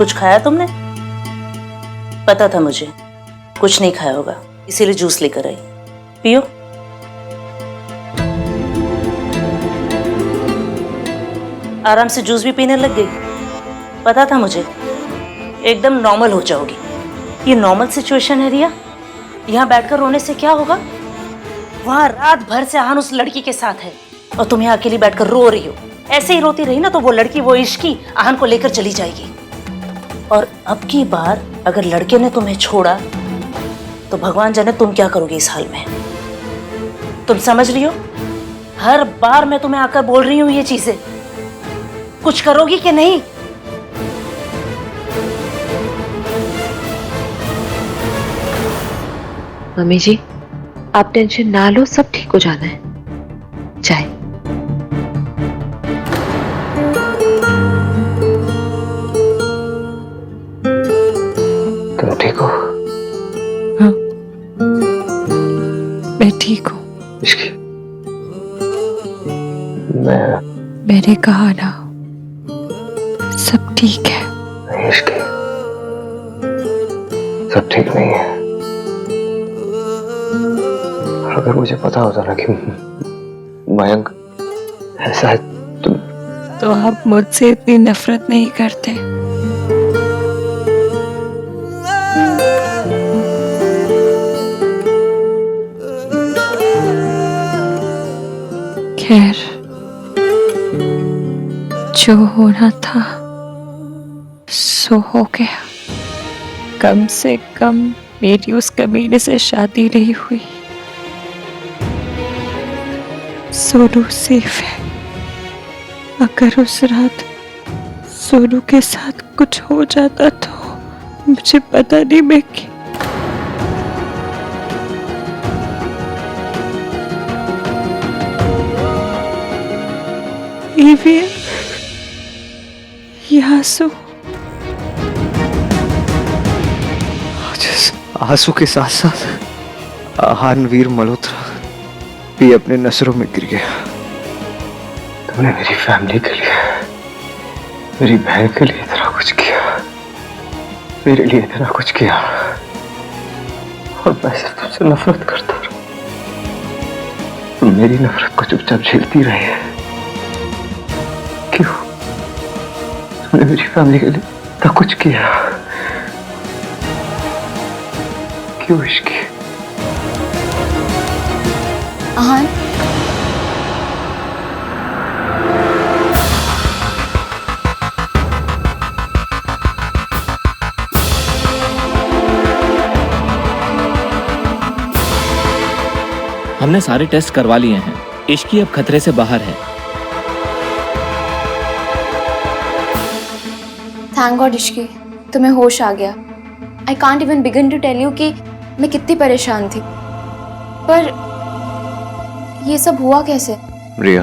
कुछ खाया तुमने? पता था मुझे कुछ नहीं खाया होगा, इसीलिए जूस लेकर आई। पियो। आराम से जूस भी पीने लग गई। पता था मुझे एकदम नॉर्मल हो जाओगी। ये नॉर्मल सिचुएशन है रिया। यहाँ बैठकर रोने से क्या होगा? वहां रात भर से आहान उस लड़की के साथ है और तुम यहाँ अकेली बैठकर रो रही हो। ऐसे ही रोती रही ना तो वो लड़की, वो इश्की आहान को लेकर चली जाएगी। और अब की बार अगर लड़के ने तुम्हें छोड़ा तो भगवान जाने तुम क्या करोगे इस हाल में। तुम समझ रही हो? हर बार मैं तुम्हें आकर बोल रही हूँ ये चीजें, कुछ करोगी कि नहीं? मम्मी जी, आप टेंशन ना लो, सब ठीक हो जाना है। चाय। तुम ठीक हो? हाँ, मैं ठीक हूँ। इश्की, मैंने कहा ना, सब ठीक है। नहीं इश्की, सब ठीक नहीं है। अगर मुझे पता होता ना कि मयंक ऐसा है तो आप मुझसे इतनी नफरत नहीं करते। खैर, जो होना था सो हो गया। कम से कम मेरी उस कमीने से शादी नहीं हुई। सोनू सेफ है। अगर उस रात सोनू के साथ कुछ हो जाता तो मुझे पता नहीं मैं आंसू आंसू के साथ साथ आहान वीर मल्होत्रा भी अपने नजरों में गिर गया। तुमने मेरी फैमिली के लिए, मेरी बहन के लिए इतना कुछ किया, मेरे लिए इतना कुछ किया, और मैं सिर्फ तुमसे नफरत करता रहा। तुम मेरी नफरत को चुपचाप झेलती रही है। क्यों? तुमने मेरी फैमिली के लिए इतना कुछ किया, क्यों इश्की? आहान, हमने सारे टेस्ट करवा लिए हैं। इश्की अब खतरे से बाहर है। थैंक गॉड इश्की, तुम्हें होश आ गया। I can't even begin to tell you कि मैं कितनी परेशान थी। पर ये सब हुआ कैसे? रिया,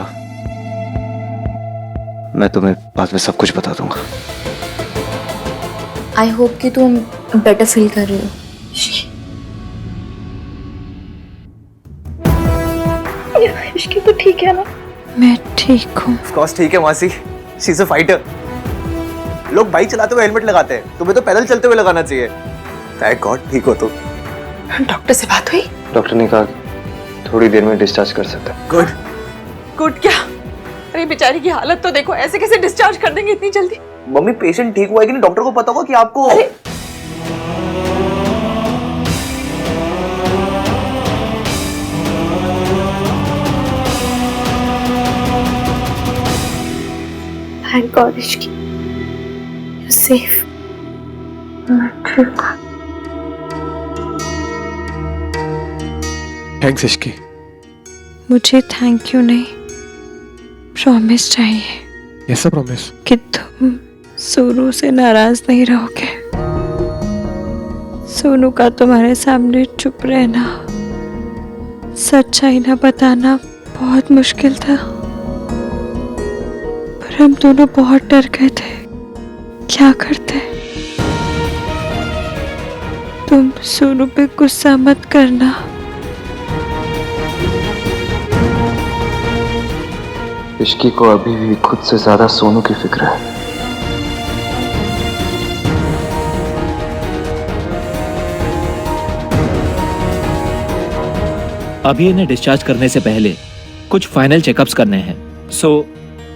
मैं तुम्हें बाद में सब कुछ बता दूंगा। आई होप कि तुम बेटर फील कर रही हो। इश्की तो ठीक है ना? मैं ठीक हूँ। ऑफ कोर्स ठीक है मासी, शी इज अ फाइटर। लोग बाइक चलाते हुए हेलमेट लगाते हैं, तुम्हें तो पैदल चलते हुए लगाना चाहिए। थैंक गॉड ठीक हो तुम। डॉक्टर से बात हुई? डॉक्टर ने कहा थोड़ी देर में डिस्चार्ज कर सकता है। गुड। गुड क्या? अरे बेचारी की हालत तो देखो, ऐसे कैसे डिस्चार्ज कर देंगे इतनी जल्दी? मम्मी पेशेंट ठीक हुआ है कि नहीं डॉक्टर को पता होगा कि आपको। अरे thank God Ishki, you safe. Thanks Ishki. मुझे थैंक यू नहीं, प्रॉमिस चाहिए। ऐसा प्रॉमिस कि तुम सोनू से नाराज नहीं रहोगे। सोनू का तुम्हारे सामने चुप रहना, सच्चाई ना बताना बहुत मुश्किल था। पर हम दोनों बहुत डर गए थे। क्या करते? तुम सोनू पे गुस्सा मत करना। इश्की को अभी भी खुद से ज्यादा सोनू की फिक्र है। अभी इन्हें डिस्चार्ज करने से पहले कुछ फाइनल चेकअप्स करने हैं, सो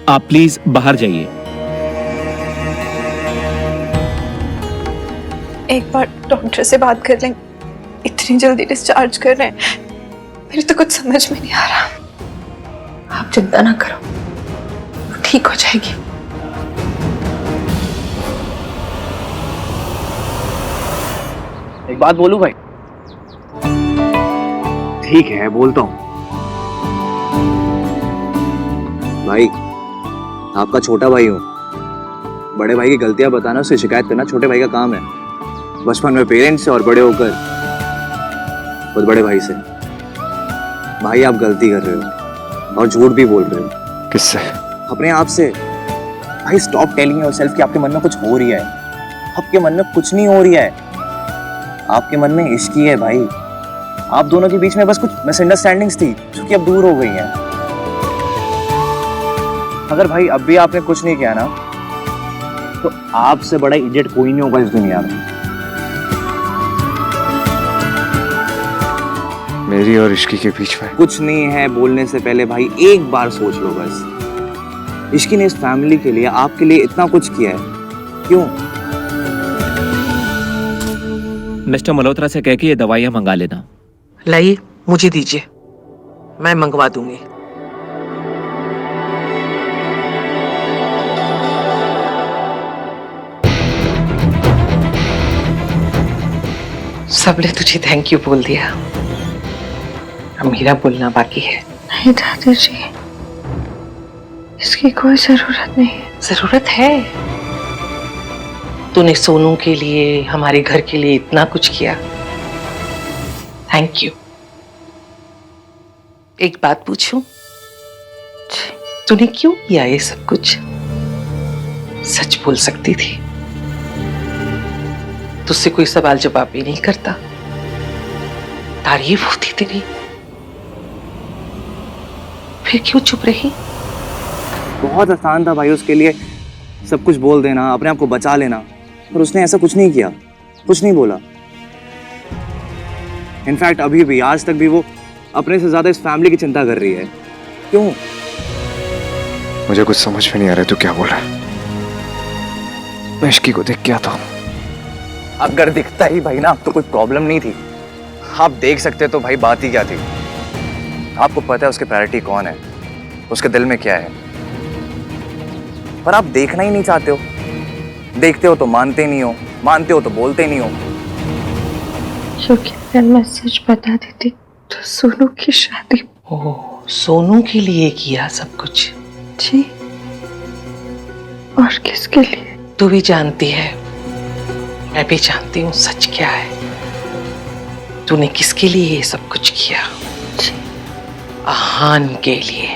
आप प्लीज बाहर जाइए। एक बार डॉक्टर से बात कर लें, इतनी जल्दी डिस्चार्ज कर रहे हैं, मेरे तो कुछ समझ में नहीं आ रहा। आप चिंता ना करो, वो ठीक हो जाएगी। एक बात बोलूं भाई? ठीक है, बोलता हूं भाई। आपका छोटा भाई हूं, बड़े भाई की गलतियां बताना, उससे शिकायत करना छोटे भाई का काम है। बचपन में पेरेंट्स से और बड़े होकर खुद बड़े भाई से। भाई आप गलती कर रहे हो और झूठ भी बोल रहे हो। किससे? अपने आप से। भाई स्टॉप टेलिंग योरसेल्फ कि आपके मन में कुछ हो रही है। आपके मन में कुछ नहीं हो रही है, आपके मन में इश्क ही है भाई। आप दोनों के बीच में बस कुछ मिसअंडरस्टैंडिंग्स थी जो कि अब दूर हो गई हैं। अगर भाई अब भी आपने कुछ नहीं किया ना, तो आपसे बड़ा इडियट कोई नहीं होगा इस दुनिया में। मेरी और इश्की के बीच में कुछ नहीं है बोलने से पहले भाई एक बार सोच लो बस। इश्की ने इस फैमिली के लिए, आपके लिए इतना कुछ किया है, क्यों? मिस्टर मल्होत्रा से कह के ये दवाइयां मंगा लेना। लाइए, मुझे दीजिए, मैं मंगवा दूंगी। सबने तुझे थैंक यू बोल दिया, अब मेरा बोलना बाकी है। नहीं दादी जी, इसकी कोई जरूरत नहीं है। जरूरत है। तूने सोनू के लिए, हमारे घर के लिए इतना कुछ किया, थैंक यू। एक बात पूछूं, तूने क्यों किया ये सब कुछ? सच बोल सकती थी, तुझसे कोई सवाल जवाब भी नहीं करता, तारीफ होती तेरी, फिर क्यों चुप रही? बहुत आसान था भाई उसके लिए सब कुछ बोल देना, अपने आप को बचा लेना, पर उसने ऐसा कुछ नहीं किया, कुछ नहीं बोला। इनफैक्ट अभी भी, आज तक भी वो अपने से ज्यादा इस फैमिली की चिंता कर रही है। क्यों? मुझे कुछ समझ में नहीं आ रहा तू क्या बोल रहा है। मैं इश्की को देख के आता हूँ। अगर दिखता ही भाई ना, अब तो कोई प्रॉब्लम नहीं थी। आप देख सकते तो भाई बात ही क्या थी। आपको पता है उसकी प्रायोरिटी कौन है, उसके दिल में क्या है, पर आप देखना ही नहीं चाहते हो। देखते हो तो मानते नहीं हो, मानते हो तो बोलते नहीं हो। क्योंकि अगर मैं सच बता देती तो सोनू की शादी। ओह, सोनू के लिए किया सब कुछ? जी, और किसके लिए? तू भी जानती है, मैं भी जानती हूँ सच क्या है। तूने किसके लिए ये सब कुछ किया? जी, आहान के लिए।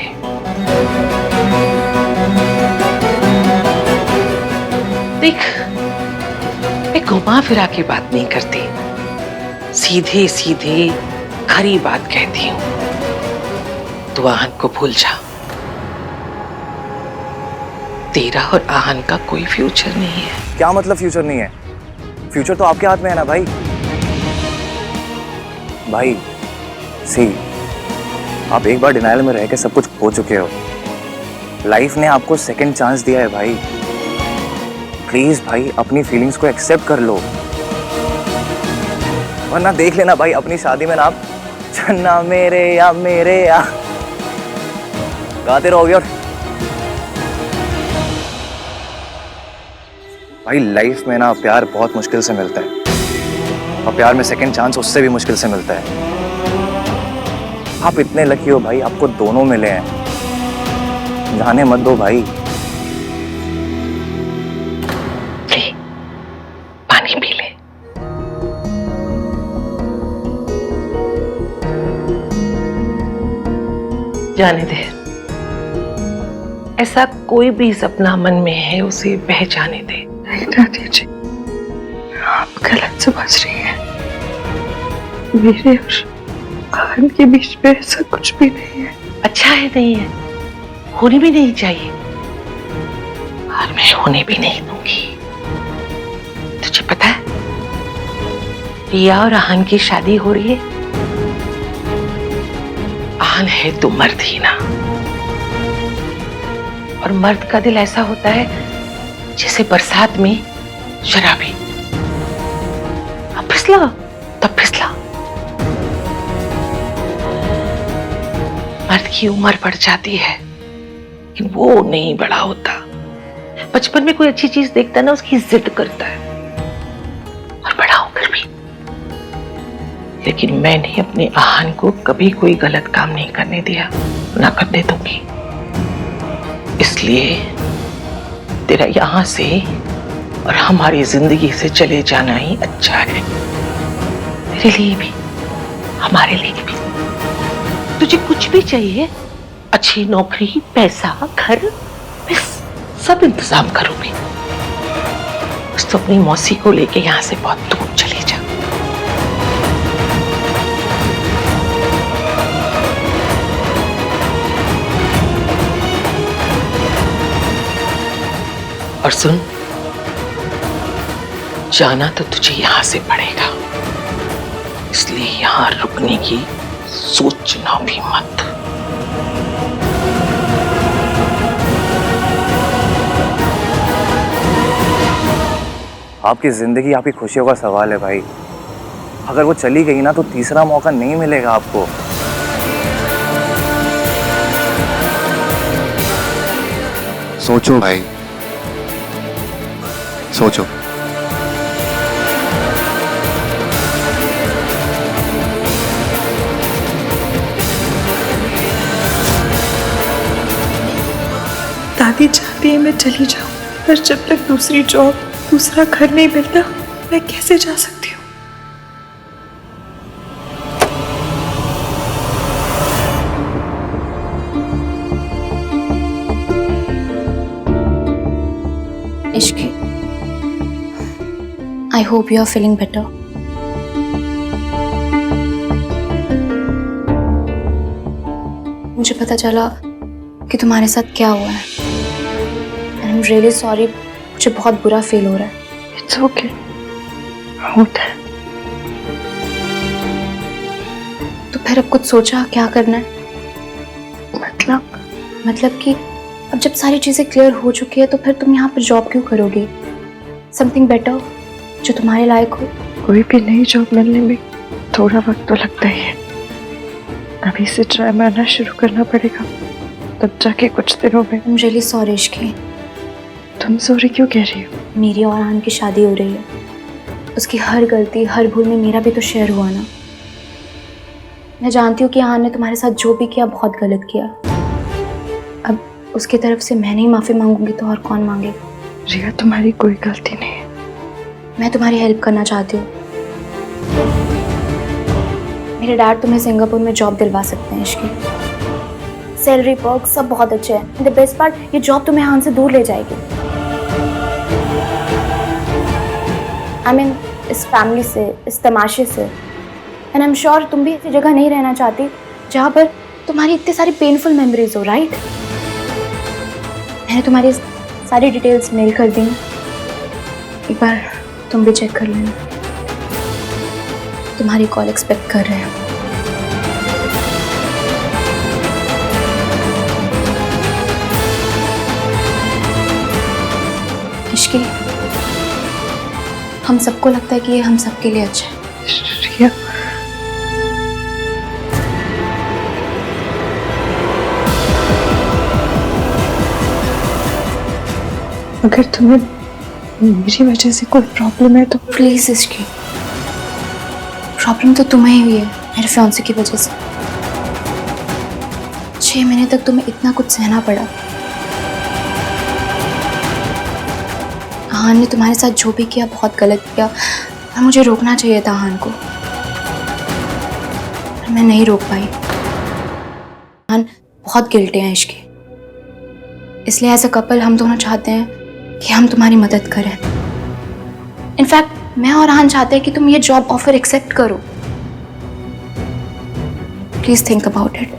देख, मैं घुमा फिरा के बात नहीं करती, सीधे सीधे खरी बात कहती हूँ। तू आहान को भूल जा, तेरा और आहान का कोई फ्यूचर नहीं है। क्या मतलब फ्यूचर नहीं है? फ्यूचर तो आपके हाथ में है ना भाई। भाई सी, आप एक बार डिनायल में रह के सब कुछ खो चुके हो। लाइफ ने आपको सेकंड चांस दिया है भाई। प्लीज भाई अपनी फीलिंग्स को एक्सेप्ट कर लो, वरना देख लेना भाई अपनी शादी में ना आप चन्ना मेरे या गाते रहोगे। और भाई लाइफ में ना प्यार बहुत मुश्किल से मिलता है, और प्यार में सेकंड चांस उससे भी मुश्किल से मिलता है। आप इतने लकी हो भाई, आपको दोनों मिले हैं। जाने मत दो भाई। ले, पानी पी ले। जाने दे, ऐसा कोई भी सपना मन में है उसे बह जाने दे। नहीं दादी जी, आप गलत समझ रही हैं। मेरे और आहान के बीच में ऐसा कुछ भी नहीं है। अच्छा है, नहीं है, होनी भी नहीं चाहिए, और मैं होने भी नहीं दूंगी। तुझे पता है रिया और आहान की शादी हो रही है, आन है तो मर्द ही ना, और मर्द का दिल ऐसा होता है जैसे बरसात में शराबी। अब फिसला तब फिसला। मर्द की उम्र बढ़ जाती है लेकिन वो नहीं बड़ा होता। बचपन में कोई अच्छी चीज देखता है ना, उसकी जिद करता है, और बड़ा होकर भी। लेकिन मैंने अपने आहान को कभी कोई गलत काम नहीं करने दिया, ना करने दूंगी। इसलिए तेरा यहां से और हमारी जिंदगी से चले जाना ही अच्छा है, तेरे लिए भी, हमारे लिए भी। तुझे कुछ भी चाहिए, अच्छी नौकरी, पैसा, घर, मैं सब इंतजाम करूंगी। बस तो अपनी मौसी को लेके यहां से बहुत दूर चले जा। और सुन, जाना तो तुझे यहां से पड़ेगा, इसलिए यहां रुकने की सोचना भी मत। आपकी जिंदगी आपकी खुशियों का सवाल है भाई। अगर वो चली गई ना तो तीसरा मौका नहीं मिलेगा आपको। सोचो भाई, सोचो। दादी चाहती है मैं चली जाऊं, पर जब तक दूसरी जॉब, दूसरा घर नहीं मिलता, मैं कैसे जा सकती हूँ? इश्क, I hope you are feeling better. मुझे पता चला कि तुम्हारे साथ क्या हुआ है। आई एम रियली सॉरी, मुझे बहुत बुरा फील हो रहा है। इट्स ओके, होता है। तो फिर अब कुछ सोचा क्या करना है? मतलब कि अब जब सारी चीजें क्लियर हो चुकी है तो फिर तुम यहाँ पर जॉब क्यों करोगी? समथिंग बेटर जो तुम्हारे लायक हो। कोई भी नई जॉब मिलने में थोड़ा वक्त तो लगता ही है। अभी से ट्राई मारना शुरू करना पड़ेगा, तब जाके कुछ दिनों में। I'm really sorry Ishki. तुम सॉरी क्यों कह रही हो? मेरी और आन की शादी हो रही है, उसकी हर गलती, हर भूल में मेरा भी तो शेयर हुआ ना। मैं जानती हूँ कि आन ने तुम्हारे साथ जो भी किया बहुत गलत किया। अब उसकी तरफ से मैं नहीं माफी मांगूंगी तो और कौन मांगे? रिया, तुम्हारी कोई गलती नहीं है। मैं तुम्हारी हेल्प करना चाहती हूँ। मेरे डैड तुम्हें सिंगापुर में जॉब दिलवा सकते हैं इश्की। सैलरी, पर्क्स सब बहुत अच्छे हैं। द बेस्ट पार्ट, ये जॉब तुम्हें यहाँ से दूर ले जाएगी। आई मीन इस फैमिली से, इस तमाशे से। एंड आई एम श्योर तुम भी ऐसी जगह नहीं रहना चाहती जहाँ पर तुम्हारी इतनी सारी पेनफुल मेमोरीज हो, राइट? मैंने तुम्हारी सारी डिटेल्स मेल कर दी, एक बार तुम भी चेक कर लेना। तुम्हारी कॉल एक्सपेक्ट कर रहे हैं। इश्की, हम सबको लगता है कि ये हम सबके लिए अच्छा है। रिया, अगर तुम्हें मेरी वजह से कोई प्रॉब्लम है तो प्लीज इश्की, प्रॉब्लम तो तुम्हें ही हुई है मेरे फियांसे की वजह से। 6 महीने तक तुम्हें इतना कुछ सहना पड़ा। आहान ने तुम्हारे साथ जो भी किया बहुत गलत किया, और मुझे रोकना चाहिए था आहान को, पर मैं नहीं रोक पाई। आहान बहुत गिल्टी हैं इश्की, इसलिए एज अ कपल हम दोनों चाहते हैं कि हम तुम्हारी मदद करें। इनफैक्ट मैं और आहान चाहते हैं कि तुम ये जॉब ऑफर एक्सेप्ट करो। Please think about it.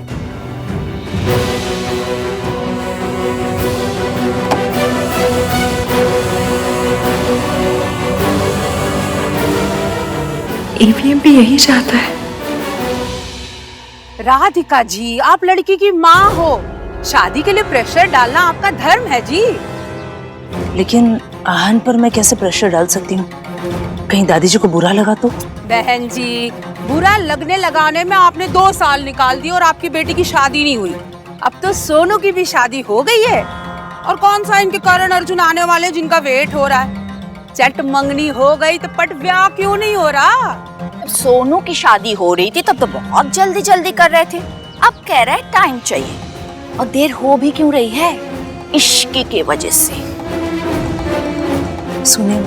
AVM भी यही चाहता है। राधिका जी, आप लड़की की माँ हो, शादी के लिए प्रेशर डालना आपका धर्म है जी। लेकिन आहन पर मैं कैसे प्रेशर डाल सकती हूँ? कहीं दादी जी को बुरा लगा तो? बहन जी, बुरा लगने लगाने में आपने 2 साल निकाल दिए और आपकी बेटी की शादी नहीं हुई। अब तो सोनू की भी शादी हो गई है, और कौन सा इनके करण अर्जुन आने वाले जिनका वेट हो रहा है। चट मंगनी हो गई तो पट ब्याह क्यों नहीं हो रहा? सोनू की शादी हो रही थी तब तो बहुत जल्दी जल्दी कर रहे थे, अब कह रहे हैं टाइम चाहिए। और देर हो भी क्यों रही है? इश्क की वजह से। सुनिए,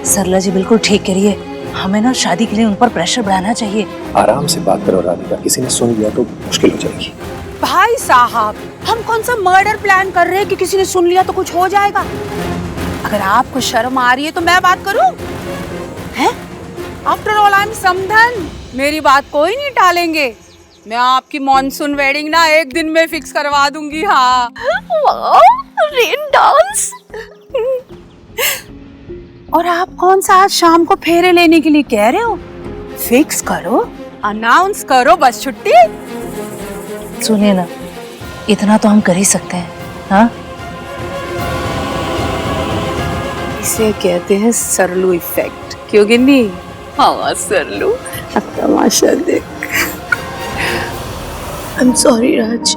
सरला जी बिल्कुल ठीक कह रही है, हमें ना शादी के लिए उन पर प्रेशर बढ़ाना चाहिए। आराम से बात करो राधिका, किसी ने सुन लिया तो मुश्किल हो जाएगी। भाई साहब, हम कौन सा मर्डर प्लान कर रहे हैं कि किसी ने सुन लिया तो कुछ हो जाएगा? अगर आपको शर्म आ रही है तो मैं बात करूं? हैं? आफ्टर ऑल आई एम समधन, मेरी बात कोई नहीं टालेंगे। मैं आपकी मॉनसून वेडिंग ना एक दिन में फिक्स करवा दूंगी। हाँ, रेन डांस। और आप कौन सा आज शाम को फेरे लेने के लिए कह रहे हो? फिक्स करो, अनाउंस करो, बस छुट्टी। सुनिए ना, इतना तो हम कर ही सकते हैं। हाँ, इसे कहते हैं सरलू इफेक्ट, क्यों गिन्नी? हाँ सरलू, अब तमाशा देख। I'm sorry राज,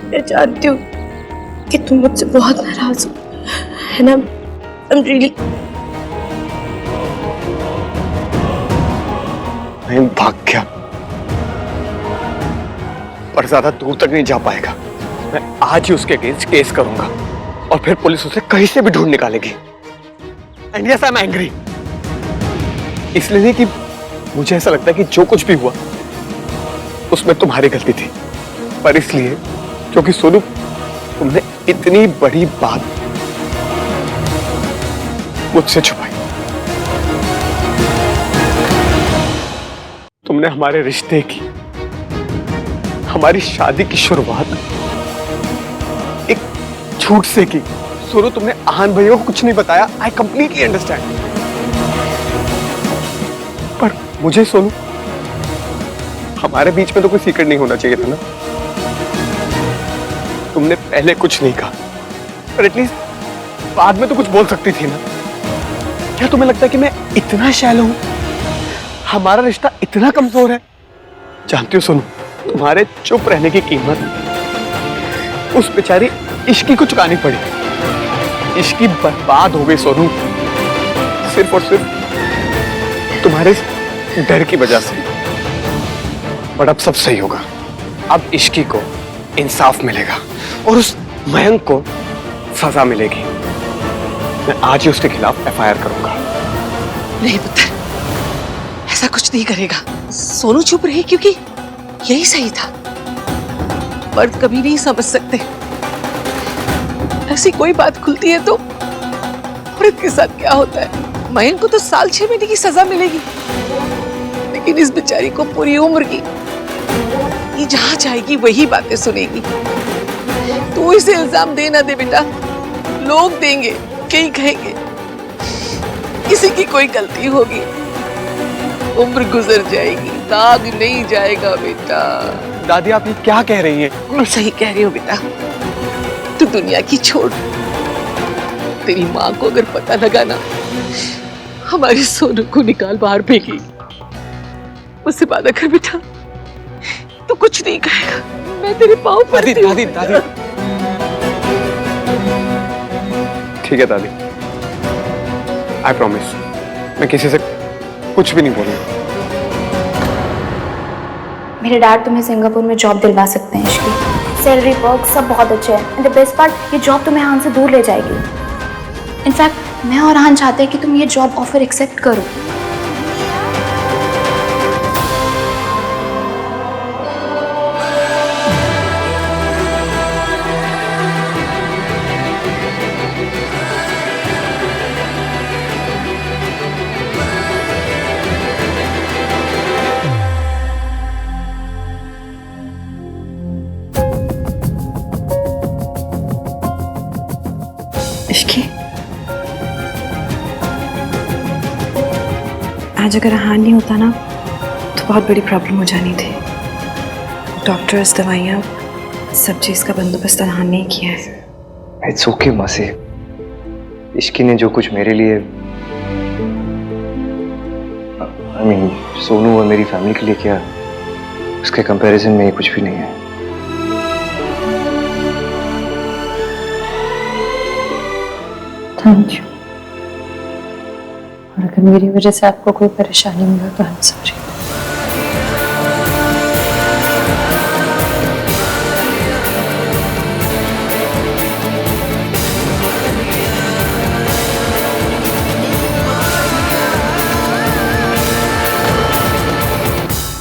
मैं जानती हूँ कि तुम मुझसे बहुत नाराज हो, है ना? I'm really मैं भाग गया, पर ज्यादा दूर तक नहीं जा पाएगा। मैं आज ही उसके अगेंस्ट केस करूंगा और फिर पुलिस उसे कहीं से भी ढूंढ निकालेगी। And yes I am angry, इसलिए नहीं कि मुझे ऐसा लगता है कि जो कुछ भी हुआ उसमें तुम्हारी गलती थी, पर इसलिए क्योंकि सोनू, तुमने इतनी बड़ी बात मुझसे छुपाई। तुमने हमारे रिश्ते की, हमारी शादी की शुरुआत एक झूठ से की। सोनू, तुमने आहन भैया को कुछ नहीं बताया। आई कंप्लीटली अंडरस्टैंड, पर मुझे सोनू, हमारे बीच में तो कोई सीक्रेट नहीं होना चाहिए था ना। तुमने पहले कुछ नहीं कहा, पर एटलीस्ट बाद में तो कुछ बोल सकती थी ना। क्या तुम्हें लगता है कि मैं इतना शैलो हूं? हमारा रिश्ता इतना कमजोर है? जानती हो सोनू, तुम्हारे चुप रहने की कीमत उस बेचारी इश्की को चुकानी पड़ी। इश्की बर्बाद हो गई सोनू, सिर्फ और सिर्फ तुम्हारे डर की वजह से। पर अब सब सही होगा, अब इश्की को इंसाफ मिलेगा और उस मयंक को सजा मिलेगी। मैं आज ही उसके खिलाफ एफआईआर करूंगा। नहीं पुत्र, ऐसा कुछ नहीं करेगा। सोनू चुप रही क्योंकि यही सही था। मर्द कभी नहीं समझ सकते, ऐसी कोई बात खुलती है तो औरत के साथ क्या होता है। मयंक को तो साल 6 महीने की सजा मिलेगी, लेकिन इस बेचारी को पूरी उम्र की। ये जहां जाएगी वही बातें सुनेगी। तू इसे इल्जाम देना दे बेटा, लोग देंगे, कहीं कहेंगे किसी की कोई गलती होगी। उम्र गुजर जाएगी, दाग नहीं जाएगा बेटा। दादी, आप ये क्या कह रही हैं? मैं सही कह रही हूँ बेटा, तू दुनिया की छोड़। तेरी माँ को अगर पता लगा ना हमारे सोनू को निकाल बाहर फेंकी, उससे वादा कर बेटा तू कुछ नहीं कहेगा। मैं तेरे पाँव पड़ती हूँ। दादी, दादी, ठीक है दादी, आई प्रॉमिस, मैं किसी से कुछ भी नहीं बोलूंगा। मेरे डैड तुम्हें सिंगापुर में जॉब दिलवा सकते हैं इश्की। सैलरी पर्क सब बहुत अच्छे हैं, एंड द बेस्ट पार्ट, ये जॉब तुम्हें आहान से दूर ले जाएगी। इनफैक्ट मैं और आहान चाहते हैं कि तुम ये जॉब ऑफर एक्सेप्ट करो। इश्की, आज अगर आहान नहीं होता ना तो बहुत बड़ी प्रॉब्लम हो जानी थी। डॉक्टर्स, दवाइयाँ, सब चीज़ का बंदोबस्त अनहान ने किया है। इट्स ओके मासी, इश्की ने जो कुछ मेरे लिए आई मीन सोनू और मेरी फैमिली के लिए किया, उसके कंपैरिजन में ये कुछ भी नहीं है। Thank you. और अगर मेरी वजह से आपको कोई परेशानी हुई हो तो आई एम सॉरी।